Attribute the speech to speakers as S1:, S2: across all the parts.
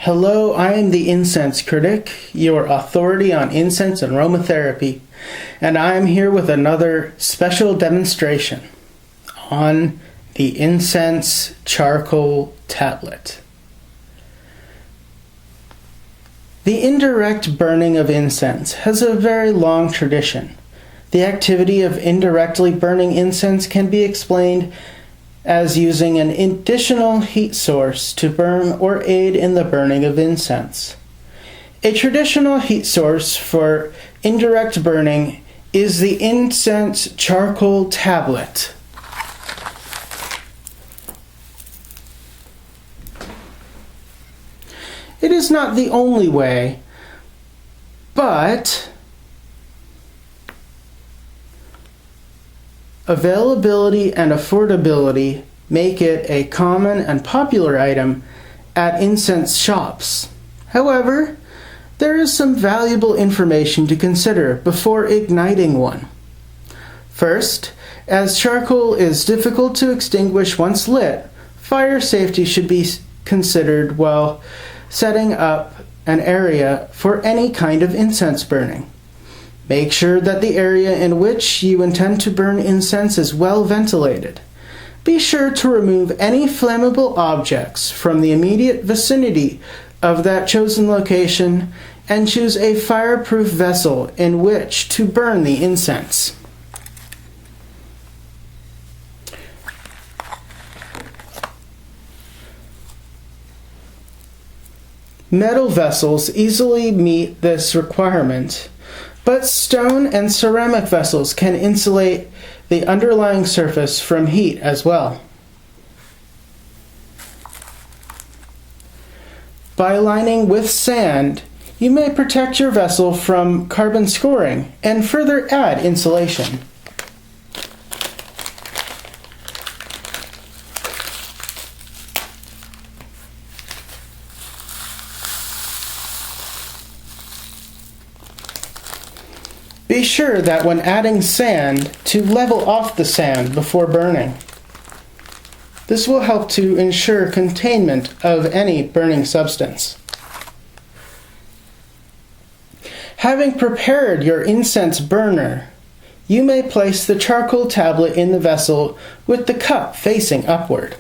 S1: Hello, I am the Incense Critic, your authority on incense and aromatherapy, and I am here with another special demonstration on the Incense Charcoal tablet. The indirect burning of incense has a very long tradition. The activity of indirectly burning incense can be explained as using an additional heat source to burn or aid in the burning of incense. A traditional heat source for indirect burning is the Incense Charcoal tablet. It is not the only way, but availability and affordability make it a common and popular item at incense shops. However, there is some valuable information to consider before igniting one. First, as charcoal is difficult to extinguish once lit, fire safety should be considered while setting up an area for any kind of incense burning. Make sure that the area in which you intend to burn incense is well ventilated. Be sure to remove any flammable objects from the immediate vicinity of that chosen location and choose a fireproof vessel in which to burn the incense. Metal vessels easily meet this requirement, but stone and ceramic vessels can insulate the underlying surface from heat as well. By lining with sand, you may protect your vessel from carbon scoring and further add insulation. Be sure that when adding sand, to level off the sand before burning. This will help to ensure containment of any burning substance. Having prepared your incense burner, you may place the charcoal tablet in the vessel with the cup facing upward.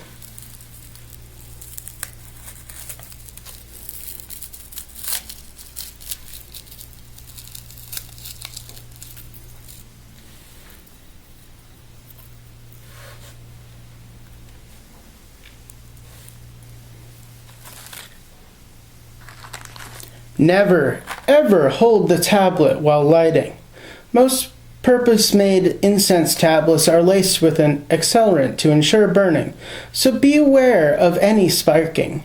S1: Never, ever hold the tablet while lighting. Most purpose-made incense tablets are laced with an accelerant to ensure burning, so be aware of any sparking.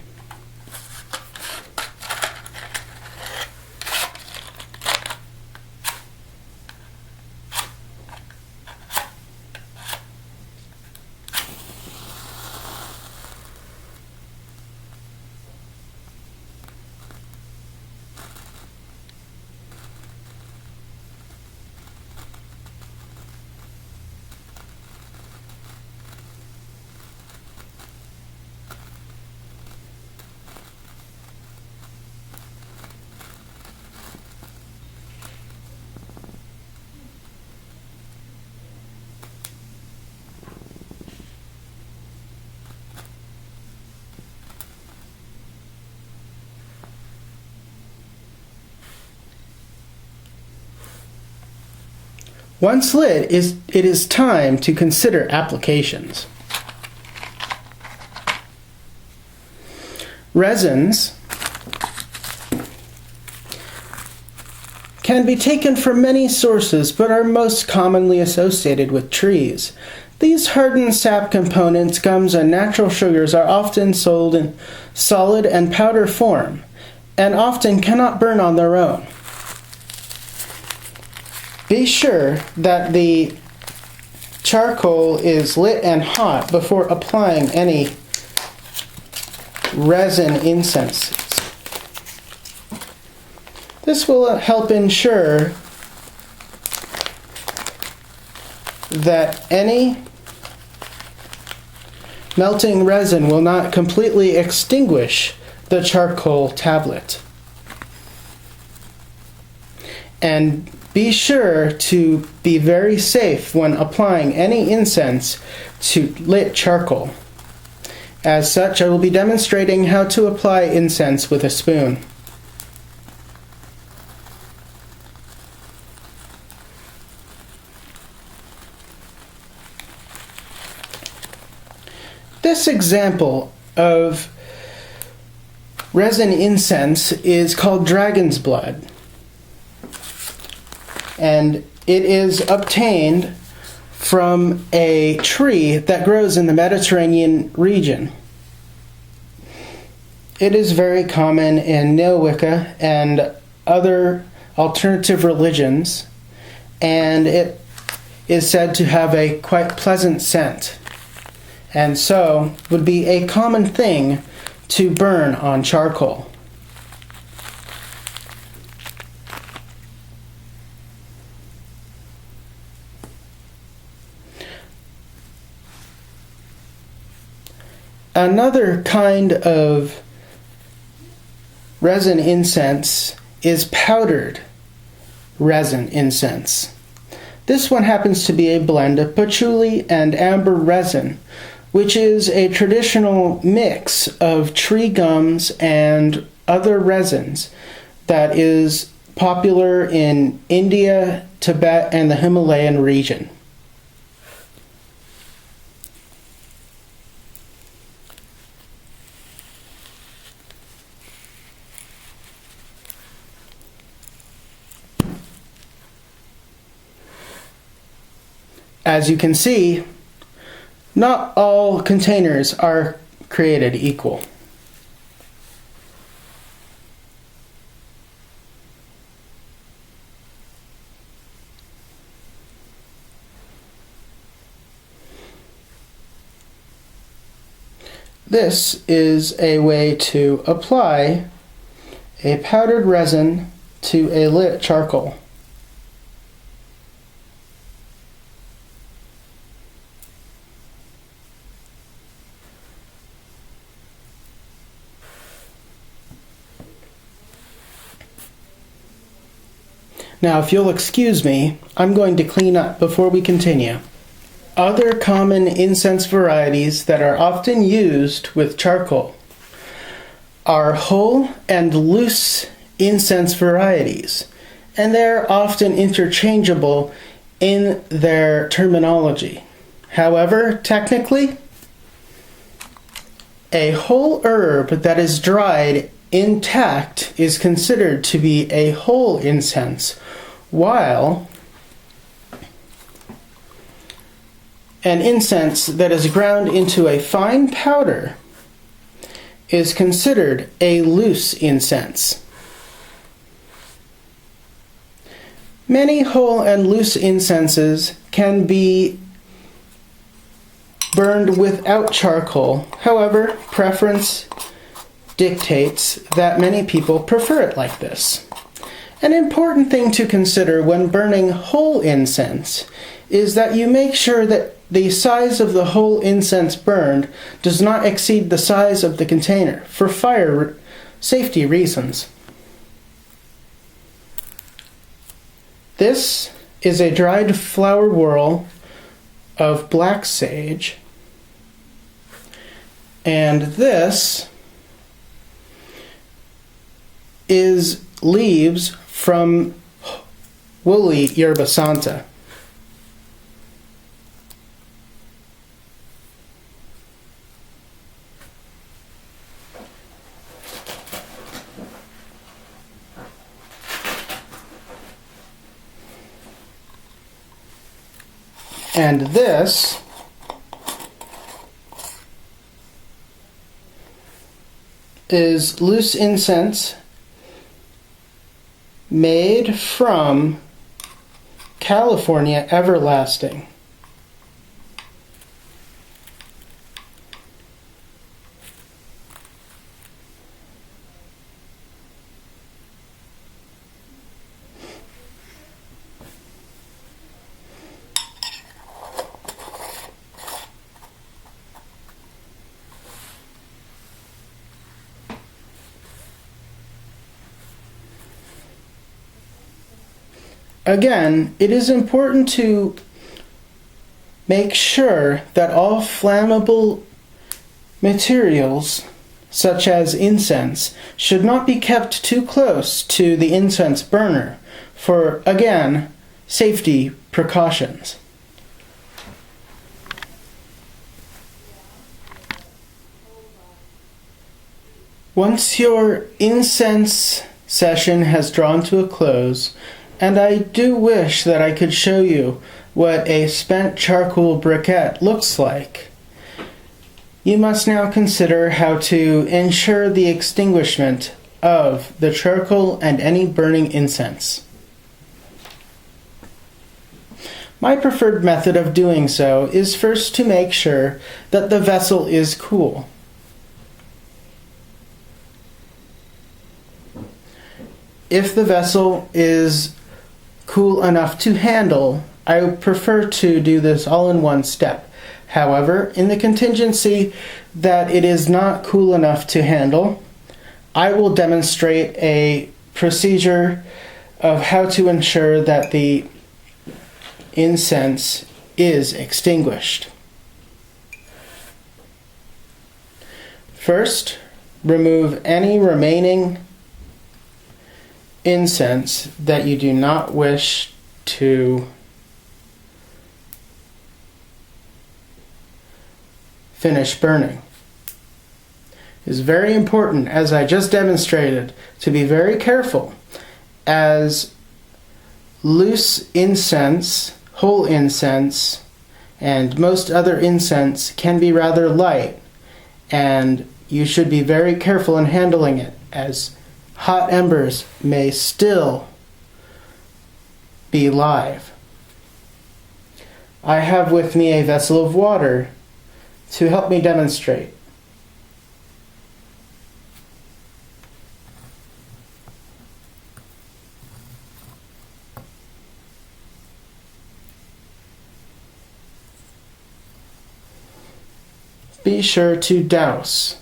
S1: Once lit, it is time to consider applications. Resins can be taken from many sources but are most commonly associated with trees. These hardened sap components, gums, and natural sugars are often sold in solid and powder form and often cannot burn on their own. Be sure that the charcoal is lit and hot before applying any resin incenses. This will help ensure that any melting resin will not completely extinguish the charcoal tablet. And be sure to be very safe when applying any incense to lit charcoal. As such, I will be demonstrating how to apply incense with a spoon. This example of resin incense is called dragon's blood, and it is obtained from a tree that grows in the Mediterranean region. It is very common in Neo-Wicca and other alternative religions, and it is said to have a quite pleasant scent, and so would be a common thing to burn on charcoal. Another kind of resin incense is powdered resin incense. This one happens to be a blend of patchouli and amber resin, which is a traditional mix of tree gums and other resins that is popular in India, Tibet, and the Himalayan region. As you can see, not all containers are created equal. This is a way to apply a powdered resin to a lit charcoal. Now, if you'll excuse me, I'm going to clean up before we continue. Other common incense varieties that are often used with charcoal are whole and loose incense varieties, and they're often interchangeable in their terminology. However, technically, a whole herb that is dried intact is considered to be a whole incense, while an incense that is ground into a fine powder is considered a loose incense. Many whole and loose incenses can be burned without charcoal. However, preference dictates that many people prefer it like this. An important thing to consider when burning whole incense is that you make sure that the size of the whole incense burned does not exceed the size of the container for fire safety reasons. This is a dried flower whorl of black sage, and this is leaves from woolly yerba santa. And this is loose incense made from California Everlasting. Again, it is important to make sure that all flammable materials, such as incense, should not be kept too close to the incense burner for, again, safety precautions. Once your incense session has drawn to a close, and I do wish that I could show you what a spent charcoal briquette looks like, you must now consider how to ensure the extinguishment of the charcoal and any burning incense. My preferred method of doing so is first to make sure that the vessel is cool. If the vessel is cool enough to handle, I prefer to do this all in one step. However, in the contingency that it is not cool enough to handle, I will demonstrate a procedure of how to ensure that the incense is extinguished. First, remove any remaining incense that you do not wish to finish burning. It is very important, as I just demonstrated, to be very careful, as loose incense, whole incense, and most other incense can be rather light, and you should be very careful in handling it, as hot embers may still be live. I have with me a vessel of water to help me demonstrate. Be sure to douse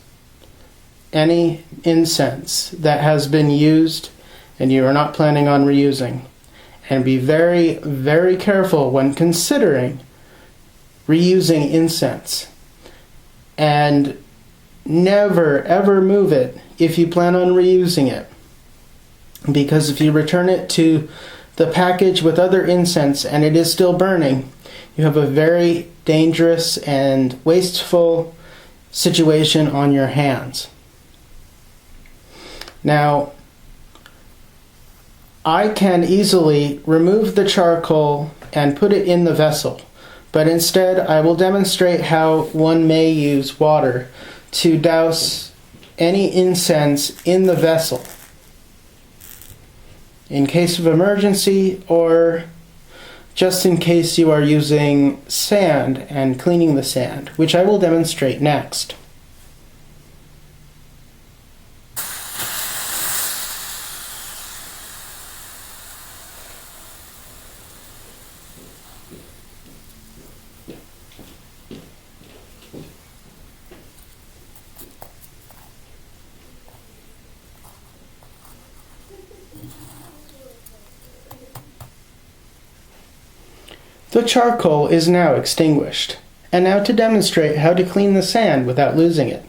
S1: any incense that has been used and you are not planning on reusing. And be very, very careful when considering reusing incense. And never, ever move it if you plan on reusing it. Because if you return it to the package with other incense and it is still burning, you have a very dangerous and wasteful situation on your hands. Now, I can easily remove the charcoal and put it in the vessel, but instead I will demonstrate how one may use water to douse any incense in the vessel in case of emergency, or just in case you are using sand and cleaning the sand, which I will demonstrate next. The charcoal is now extinguished, and now to demonstrate how to clean the sand without losing it.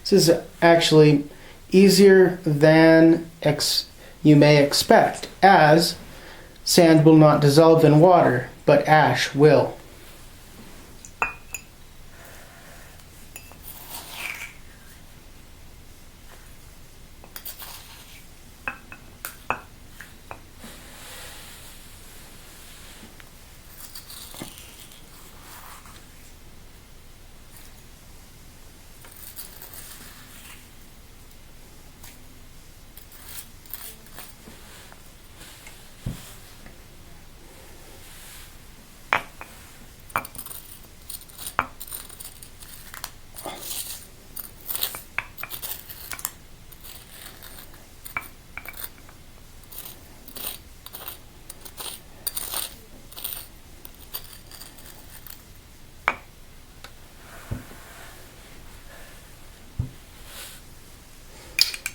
S1: This is actually easier than you may expect, as sand will not dissolve in water, but ash will.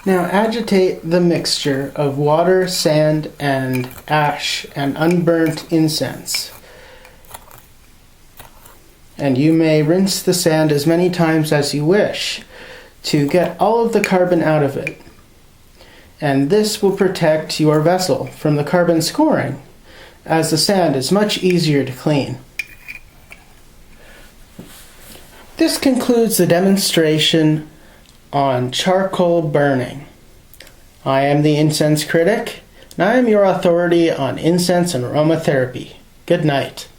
S1: Now agitate the mixture of water, sand, and ash and unburnt incense. And you may rinse the sand as many times as you wish to get all of the carbon out of it. And this will protect your vessel from the carbon scoring, as the sand is much easier to clean. This concludes the demonstration on charcoal burning. I am the Incense Critic, and I am your authority on incense and aromatherapy. Good night.